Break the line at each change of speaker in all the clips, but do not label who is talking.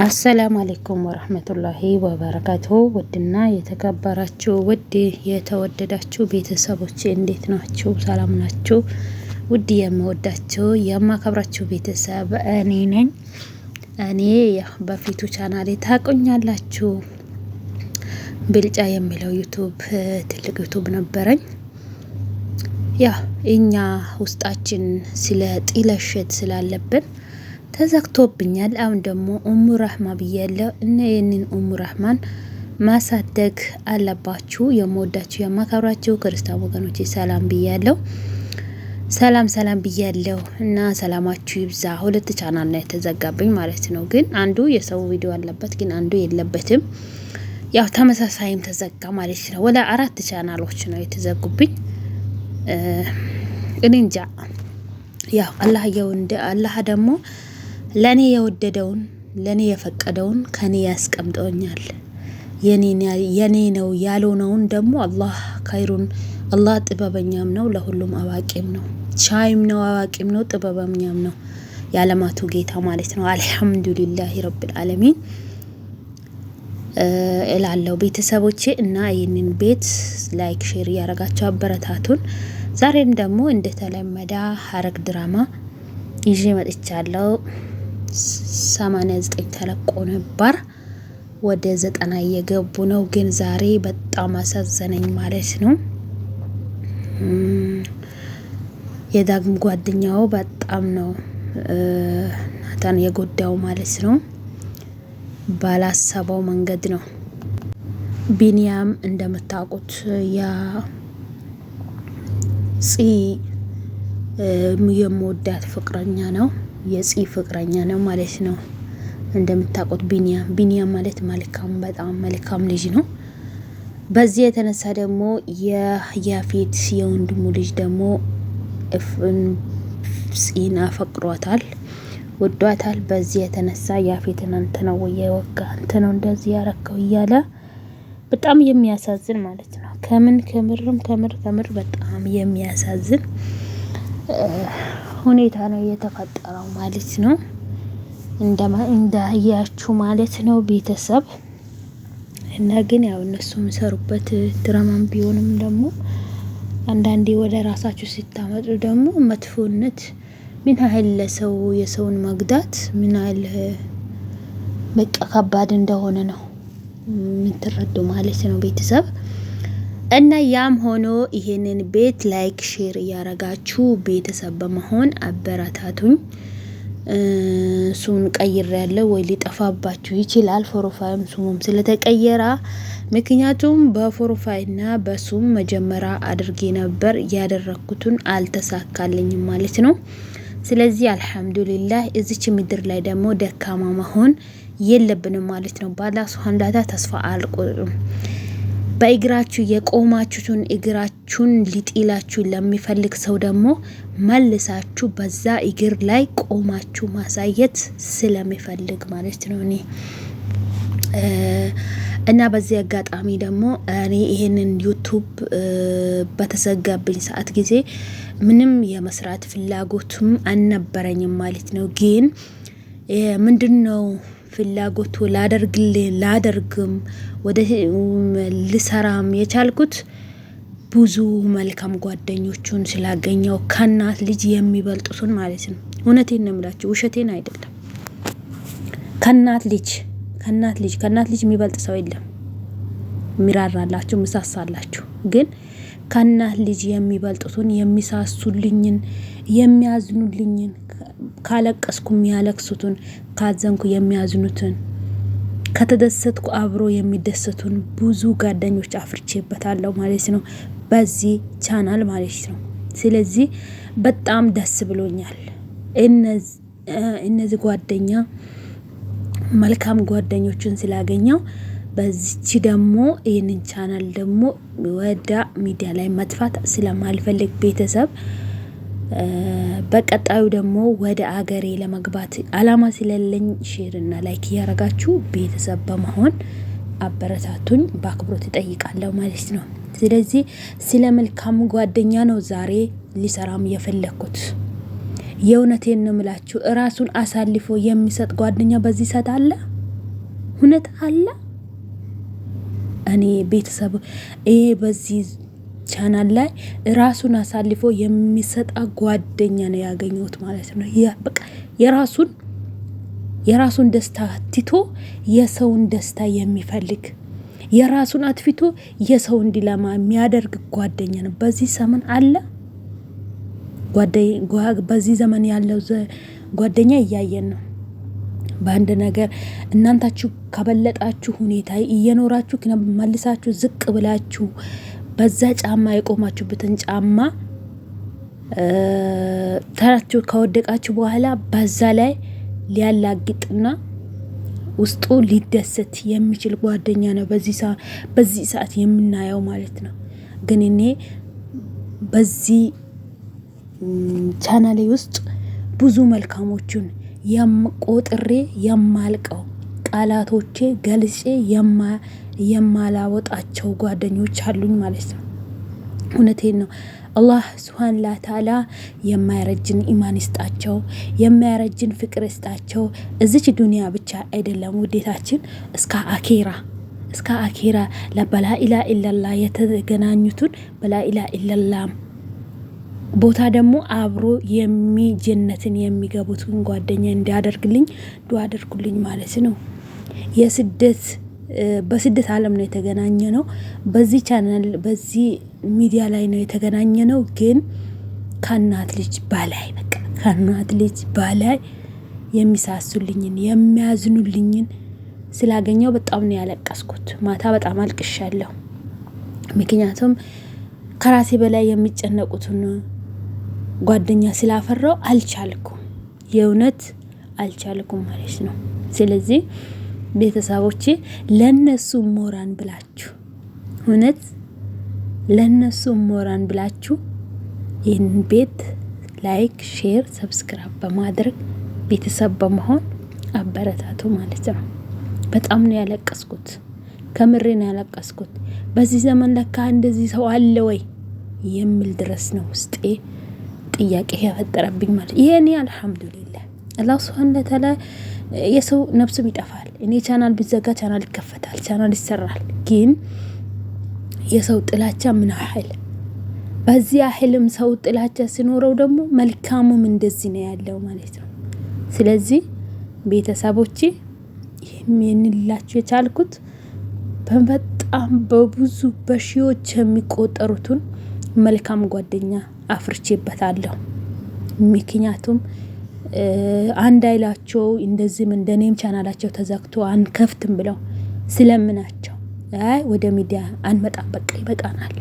አሰላሙ አለይኩም ወራህመቱላሂ ወበረካቱ። ውድና የተከበራችሁ ውድ የተወደዳችሁ ቤተሰቦች እንዴት ናችሁ? ሰላም ናችሁ? ውድ የምወዳችሁ የማከብራችሁ ቤተሰብ እኔ ነኝ። እኔ በፊቱ ቻናሌ ታቆኛላችሁ ብልጫ የሚለው ዩቲዩብ ትልቅ ዩቲዩብ ነበረኝ። እኛ ውስጣችን ስለ ጥላሸት ስላለብን ተዘግቶብኛል። አሁን ደግሞ ኡሙ ረህማ ብያለሁ እና ይህንን ኡሙ ረህማን ማሳደግ አለባችሁ። የምወዳችሁ የማከብራችሁ ክርስቲያን ወገኖቼ ሰላም ብያለሁ። ሰላም ብያለሁ እና ሰላማችሁ ይብዛ። ሁለት ቻናል ነው የተዘጋብኝ ማለት ነው። ግን አንዱ የሰው ቪዲዮ አለበት፣ ግን አንዱ የለበትም። ተመሳሳይም ተዘጋ ማለት ነው። ወላ 4 ቻናሎች ነው የተዘጉብኝ። እኔ እንጃ። አላህ ደግሞ ለኔ የወደደውን ለኔ የፈቀደውን ከኔ ያስቀምጠውኛል። የኔ ነው ያልሆነውን ደግሞ አላህ ኸይሩን አላህ ጥበበኛም ነው፣ ለሁሉም አዋቂም ነው። ቻይም ነው፣ አዋቂም ነው፣ ጥበበኛም ነው። የዓለማቱ ጌታ ማለት ነው። አልሐምዱሊላሂ ረብል ዓለሚን እላለሁ ቤተሰቦቼ። እና ይህንን ቤት ላይክ ሼር ያረጋችሁ አበረታቱን። ዛሬም ደግሞ እንደተለመደ ሐረግ ድራማ ይዤ መጥቻለሁ። 89 ተለቆ ነበር፣ ወደ 90 እየገቡ ነው። ግን ዛሬ በጣም አሳዘነኝ ማለት ነው። የዳግም ጓደኛው በጣም ነው ናታን የጎዳው ማለት ነው። ባላሰበው መንገድ ነው። ቢኒያም እንደምታውቁት የምወዳት ፍቅረኛ ነው፣ የፂ ፍቅረኛ ነው ማለት ነው። እንደምታውቁት ቢኒያም ማለት መልካም፣ በጣም መልካም ልጅ ነው። በዚህ የተነሳ ደግሞ የያፌት የወንድሙ ልጅ ደግሞ ፂን አፈቅሯታል፣ ወዷታል። በዚህ የተነሳ ያፌትን አንተ ነው የወጋ፣ አንተ ነው እንደዚህ ያረከው እያለ በጣም የሚያሳዝን ማለት ነው። ከምር በጣም የሚያሳዝን ሁኔታ ነው የተፈጠረው ማለት ነው። እንዳያችሁ ማለት ነው ቤተሰብ። እና ግን እነሱ የሚሰሩበት ድራማም ቢሆንም ደግሞ አንዳንዴ ወደ ራሳችሁ ሲታመጡ ደግሞ መጥፎነት ምን ያህል ለሰው የሰውን መግዳት ምን ያህል በቃ ከባድ እንደሆነ ነው የምትረዱ ማለት ነው ቤተሰብ። እና ያም ሆኖ ይሄንን ቤት ላይክ ሼር እያረጋችሁ ቤተሰብ በመሆን አበረታቱኝ። ሱሙን ቀይር ያለው ወይ ሊጠፋባችሁ ይችላል፣ ፕሮፋይል ሱሙም ስለተቀየረ። ምክንያቱም በፕሮፋይልና በሱም መጀመሪያ አድርጌ ነበር፣ ያደረኩትን አልተሳካልኝም ማለት ነው። ስለዚህ አልሐምዱሊላህ እዚች ምድር ላይ ደግሞ ደካማ መሆን የለብንም ማለት ነው። በአላህ ሱብሃነሁ ወተዓላ ተስፋ አልቆርጥም። በእግራችሁ የቆማችሁትን እግራችሁን ሊጥላችሁ ለሚፈልግ ሰው ደግሞ መልሳችሁ በዛ እግር ላይ ቆማችሁ ማሳየት ስለሚፈልግ ማለት ነው እኔ። እና በዚህ አጋጣሚ ደግሞ እኔ ይሄንን ዩቲዩብ በተዘጋብኝ ሰዓት ጊዜ ምንም የመስራት ፍላጎቱም አልነበረኝም ማለት ነው። ግን ምንድነው ፍላጎቱ ላደርግም ወደ ልሰራም የቻልኩት ብዙ መልካም ጓደኞቹን ስላገኘው ከናት ልጅ የሚበልጡትን ማለት ነው። እውነቴን ነው የምላችሁ፣ ውሸቴን አይደለም። ከናት ልጅ የሚበልጥ ሰው የለም። ሚራራላችሁ፣ ምሳሳላችሁ። ግን ከናት ልጅ የሚበልጡትን የሚሳሱልኝን፣ የሚያዝኑልኝን፣ ካለቀስኩ የሚያለቅሱትን፣ ካዘንኩ የሚያዝኑትን፣ ከተደሰትኩ አብሮ የሚደሰቱን ብዙ ጓደኞች አፍርቼበታለሁ ማለት ነው በዚህ ቻናል ማለት ነው። ስለዚህ በጣም ደስ ብሎኛል እነዚህ መልካም ጓደኞችን ስላገኘው። በዚች ደግሞ ይህንን ቻናል ደግሞ ወደ ሚዲያ ላይ መጥፋት ስለማልፈልግ ቤተሰብ በቀጣዩ ደግሞ ወደ አገሬ ለመግባት አላማ ስለሌለኝ ሼር እና ላይክ ያረጋችሁ ቤተሰብ በመሆን አበረታቱኝ በአክብሮት እጠይቃለሁ ማለት ነው። ስለዚህ ስለ መልካም ጓደኛ ነው ዛሬ ሊሰራም የፈለኩት። የእውነቴን ነው የምላችሁ። ራሱን አሳልፎ የሚሰጥ ጓደኛ በዚህ ሰዓት አለ? እውነት አለ። እኔ ቤተሰብ በዚህ ቻናል ላይ ራሱን አሳልፎ የሚሰጣ ጓደኛ ነው ያገኘሁት ማለት ነው። በቃ የራሱን ደስታ ትቶ የሰውን ደስታ የሚፈልግ የራሱን አጥፍቶ የሰው እንዲለማ የሚያደርግ ጓደኛ ነው። በዚህ ዘመን አለ በዚህ ዘመን ያለው ጓደኛ እያየን ነው። በአንድ ነገር እናንታችሁ ከበለጣችሁ ሁኔታ እየኖራችሁ ግን መልሳችሁ ዝቅ ብላችሁ በዛ ጫማ የቆማችሁበትን ጫማ ተራችሁ ከወደቃችሁ በኋላ በዛ ላይ ሊያላግጥና ውስጡ ሊደሰት የሚችል ጓደኛ ነው በዚህ ሰዓት የምናየው ማለት ነው። ግን እኔ በዚህ ቻናሌ ውስጥ ብዙ መልካሞቹን ቆጥሬ የማልቀው ቃላቶቼ ገልጬ የማላወጣቸው ጓደኞች አሉኝ ማለት ነው። እውነቴን ነው። አላህ ሱብሃነሁ ወተዓላ የማይረጅን ኢማን ይስጣቸው፣ የማይረጅን ፍቅር ይስጣቸው። እዚች ዱንያ ብቻ አይደለም ውዴታችን እስከ አኺራ ለበላኢላ ኢላላ የተገናኙትን በላኢላ ኢላላ ቦታ ደግሞ አብሮ ጀነትን የሚገቡትን ጓደኛ እንዲያደርግልኝ ዱአ አድርጉልኝ ማለት ነው። በስደት ዓለም ነው የተገናኘ ነው። በዚህ ቻናል በዚህ ሚዲያ ላይ ነው የተገናኘ ነው። ግን ከእናት ልጅ በላይ የሚሳሱልኝን የሚያዝኑልኝን ስላገኘው በጣም ነው ያለቀስኩት። ማታ በጣም አልቅሻለሁ። ምክንያቱም ከራሴ በላይ የሚጨነቁትን ጓደኛ ስላፈራው አልቻልኩም፣ የእውነት አልቻልኩም ማለት ነው። ስለዚህ ቤተሰቦቼ ለነሱ ሞራን ብላችሁ እውነት ለነሱ ሞራን ብላችሁ ይህን ቤት ላይክ፣ ሼር፣ ሰብስክራይብ በማድረግ ቤተሰብ በመሆን አበረታቱ ማለት ነው። በጣም ነው ያለቀስኩት፣ ከምሬ ነው ያለቀስኩት። በዚህ ዘመን ለካ እንደዚህ ሰው አለ ወይ የሚል ድረስ ነው ውስጤ ጥያቄ ያፈጠረብኝ ማለት ይሄኔ አልሐምዱሊላህ አላህ ሱብሃነሁ ወተዓላ የሰው ነፍስም ይጠፋል። እኔ ቻናል ቢዘጋ ቻናል ይከፈታል፣ ቻናል ይሰራል። ግን የሰው ጥላቻ ምን ያህል በዚህ ያህልም ሰው ጥላቻ ሲኖረው ደግሞ መልካሙም እንደዚህ ነው ያለው ማለት ነው። ስለዚህ ቤተሰቦቼ የንላችሁ የቻልኩት በጣም በብዙ በሺዎች የሚቆጠሩትን መልካም ጓደኛ አፍርቼበታለሁ። ምክንያቱም አንድ አይላቸው እንደዚህም እንደኔም ቻናላቸው ተዘግቶ አንከፍትም ብለው ስለምናቸው ወደ ሚዲያ አንመጣም፣ በቃ ይበቃናል፣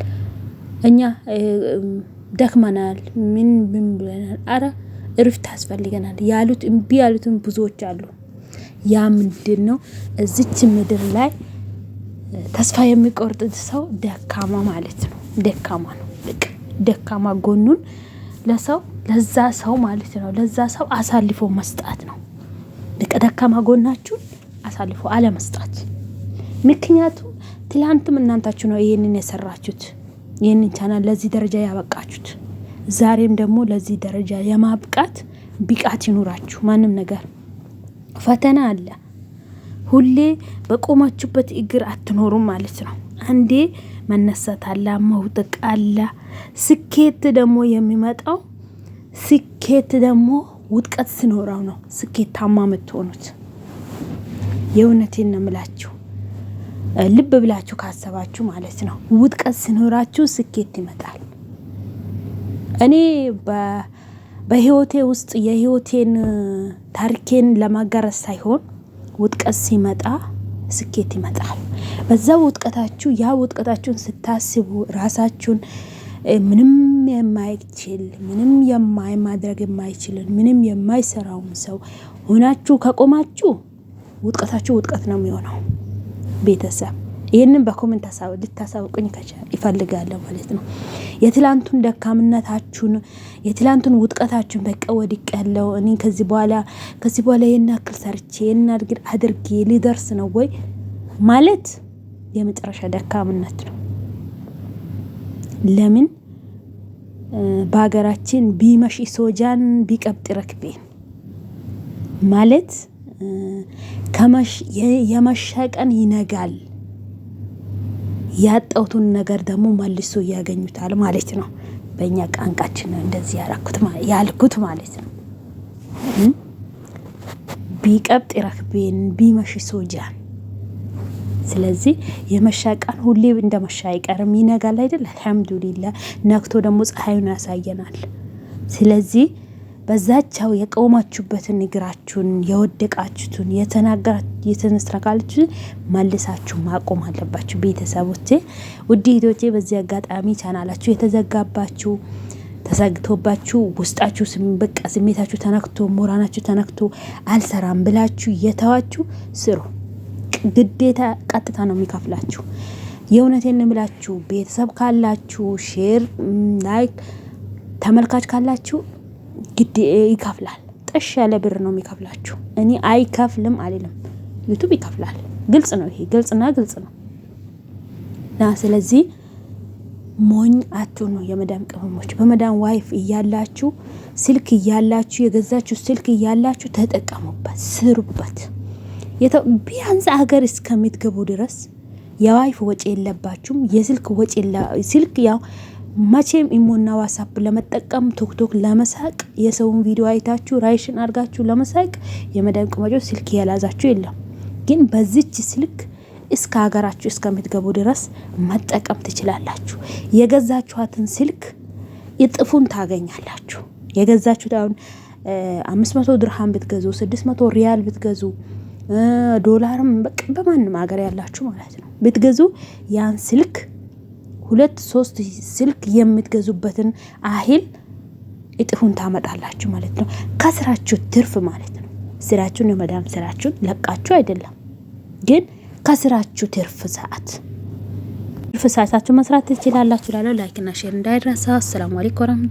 እኛ ደክመናል፣ ምን ብለናል፣ አረ እርፍት ያስፈልገናል ያሉት እምቢ ያሉትን ብዙዎች አሉ። ያ ምንድን ነው? እዚች ምድር ላይ ተስፋ የሚቆርጥ ሰው ደካማ ማለት ነው። ደካማ ነው። ደካማ ጎኑን ለዛ ሰው ማለት ነው። ለዛ ሰው አሳልፎ መስጣት ነው። ደካማ ጎናችሁን አሳልፎ አለመስጣት። ምክንያቱም ትላንትም እናንታችሁ ነው ይሄንን የሰራችሁት፣ ይሄንን ቻናል ለዚህ ደረጃ ያበቃችሁት። ዛሬም ደግሞ ለዚህ ደረጃ የማብቃት ብቃት ይኑራችሁ። ማንም ነገር ፈተና አለ። ሁሌ በቆማችሁበት እግር አትኖሩም ማለት ነው። አንዴ መነሳት አለ፣ መውደቅ አለ። ስኬት ደግሞ የሚመጣው ውድቀት ሲኖረው ነው ስኬታማ የምትሆኑት። የእውነቴን ነው የምላችሁ፣ ልብ ብላችሁ ካሰባችሁ ማለት ነው። ውድቀት ሲኖራችሁ ስኬት ይመጣል። እኔ በህይወቴ ውስጥ የህይወቴን ታሪኬን ለማጋራት ሳይሆን ውድቀት ሲመጣ ስኬት ይመጣል። በዛ ውድቀታችሁ ውድቀታችሁን ስታስቡ ራሳችሁን ምንም የማይችል ምንም ማድረግ የማይችልን ምንም የማይሰራውን ሰው ሆናችሁ ከቆማችሁ ውድቀታችሁ ውድቀት ነው የሚሆነው። ቤተሰብ ይህንን በኮሜንት ልታሳውቁኝ ይፈልጋለሁ ማለት ነው። የትላንቱን ደካምነታችሁን የትላንቱን ውድቀታችሁን በቃ ወድቅ ያለው እኔ ከዚህ በኋላ ይሄን ያክል ሰርቼ ይሄን አድርጌ ሊደርስ ነው ወይ ማለት የመጨረሻ ደካምነት ነው። ለምን በሀገራችን ቢመሽ ሶጃን ቢቀብጥ ረክቤን ማለት የመሸ ቀን ይነጋል። ያጣውቱን ነገር ደግሞ መልሶ ያገኙታል ማለት ነው። በእኛ ቋንቋችን ነው እንደዚህ ያልኩት ማለት ነው። ቢቀብጥ ረክቤን ቢመሽ ሶጃን። ስለዚህ የመሻ ቀን ሁሌ እንደመሻ አይቀርም፣ ይነጋል አይደል? አልሐምዱሊላህ። ነክቶ ደግሞ ፀሐዩን ያሳየናል። ስለዚህ በዛቻው የቆማችሁበትን እግራችሁን የወደቃችሁትን የተነስተካላችሁን መልሳችሁ ማቆም አለባችሁ። ቤተሰቦቼ ውድ እህቶቼ፣ በዚህ አጋጣሚ ቻናላችሁ የተዘጋባችሁ ተሰግቶባችሁ ውስጣችሁ በቃ ስሜታችሁ ተነክቶ ሞራናችሁ ተነክቶ አልሰራም ብላችሁ የተዋችሁ ስሩ። ግዴታ ቀጥታ ነው የሚከፍላችሁ። የእውነቴን ብላችሁ ቤተሰብ ካላችሁ ሼር ላይክ ተመልካች ካላችሁ ግዴ ይከፍላል። ጠሽ ያለ ብር ነው የሚከፍላችሁ። እኔ አይከፍልም አልልም፣ ዩቲዩብ ይከፍላል። ግልጽ ነው፣ ይሄ ግልጽና ግልጽ ነው። ስለዚህ ሞኝ አትሁኑ ነው የመዳም ቅመሞች። በመዳም ዋይፍ እያላችሁ ስልክ እያላችሁ የገዛችሁ ስልክ እያላችሁ ተጠቀሙበት፣ ስሩበት። ቢያንስ ሀገር እስከምትገቡ ድረስ የዋይፍ ወጪ የለባችሁም። የስልክ ወጪ ስልክ ያው መቼም ኢሞና ዋትስአፕ ለመጠቀም ቶክቶክ ለመሳቅ የሰውን ቪዲዮ አይታችሁ ራይሽን አድርጋችሁ ለመሳቅ የመዳም ቅመሞች ስልክ ያላዛችሁ የለም። ግን በዚች ስልክ እስከ ሀገራችሁ እስከምትገቡ ድረስ መጠቀም ትችላላችሁ። የገዛችኋትን ስልክ እጥፉን ታገኛላችሁ። የገዛችሁት አሁን 500 ድርሃም ብትገዙ 600 ሪያል ብትገዙ ዶላርም በማንም ሀገር ያላችሁ ማለት ነው ብትገዙ ያን ስልክ 2-3 ስልክ የምትገዙበትን አህል እጥፉን ታመጣላችሁ ማለት ነው። ከስራችሁ ትርፍ ማለት ነው። ስራችሁን የመዳም ስራችሁን ለቃችሁ አይደለም፣ ግን ከስራችሁ ትርፍ ሰዓታችሁ መስራት ትችላላችሁ። ላይክ እና ሼር እንዳይረሳ። ሰላም አለይኩም።